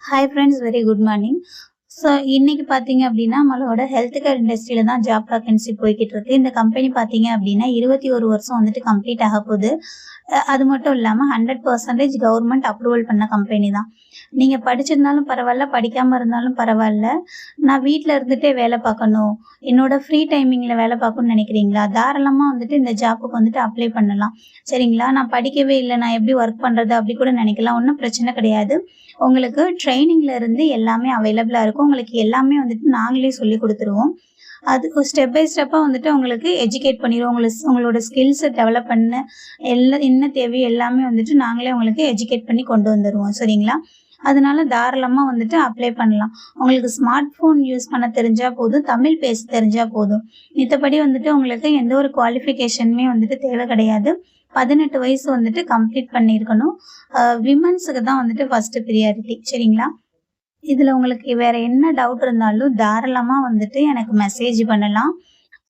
Hi friends, very good morning. So இன்னைக்கு பார்த்தீங்க அப்படின்னா, நம்மளோட ஹெல்த் கேர் இண்டஸ்ட்ரியில தான் ஜாப் வேகன்சி போய்கிட்டு இருக்கு. இந்த கம்பெனி பார்த்தீங்க அப்படின்னா 21 வருஷம் வந்துட்டு கம்ப்ளீட் ஆக போகுது. அது மட்டும் இல்லாமல் 100% கவர்மெண்ட் அப்ரூவல் பண்ண கம்பெனி தான். நீங்கள் படிச்சிருந்தாலும் பரவாயில்ல, படிக்காமல் இருந்தாலும் பரவாயில்ல, நான் வீட்டில் இருந்துகிட்டே வேலை பார்க்கணும், என்னோட ஃப்ரீ டைமிங்கில் வேலை பார்க்கணும்னு நினைக்கிறீங்களா, தாராளமாக வந்துட்டு இந்த ஜாப்புக்கு வந்துட்டு அப்ளை பண்ணலாம். சரிங்களா? நான் படிக்கவே இல்லை, நான் எப்படி ஒர்க் பண்ணுறது அப்படி கூட நினைக்கலாம். ஒன்றும் பிரச்சனை கிடையாது. உங்களுக்கு ட்ரைனிங்ல இருந்து எல்லாமே அவைலபிளா இருக்கும். உங்களுக்கு எல்லாமே வந்துட்டு நாங்களே சொல்லிக் குடுத்துருவோம். அது ஸ்டெப் பை ஸ்டெப்பா வந்துட்டு உங்களுக்கு எஜுகேட் பண்ணிருவோம். உங்களோட ஸ்கில்ஸ டெவலப் பண்ண என்ன தேவையோ எல்லாமே வந்துட்டு நாங்களே உங்களுக்கு எஜுகேட் பண்ணி கொண்டு வந்துருவோம். சரிங்களா? அதனால தாராளமா வந்துட்டு அப்ளை பண்ணலாம். உங்களுக்கு ஸ்மார்ட் ஃபோன் யூஸ் பண்ண தெரிஞ்சா போதும், தமிழ் பேச தெரிஞ்சா போதும். மித்தபடி வந்துட்டு உங்களுக்கு எந்த ஒரு குவாலிஃபிகேஷனுமே வந்துட்டு தேவை கிடையாது. 18 வயசு வந்துட்டு கம்ப்ளீட் பண்ணியிருக்கணும். விமென்ஸுக்கு தான் வந்துட்டு ஃபர்ஸ்ட்டு ப்ரியாரிட்டி. சரிங்களா? இதில உங்களுக்கு வேற என்ன டவுட் இருந்தாலும் தாராளமா வந்துட்டு எனக்கு மெசேஜ் பண்ணலாம்.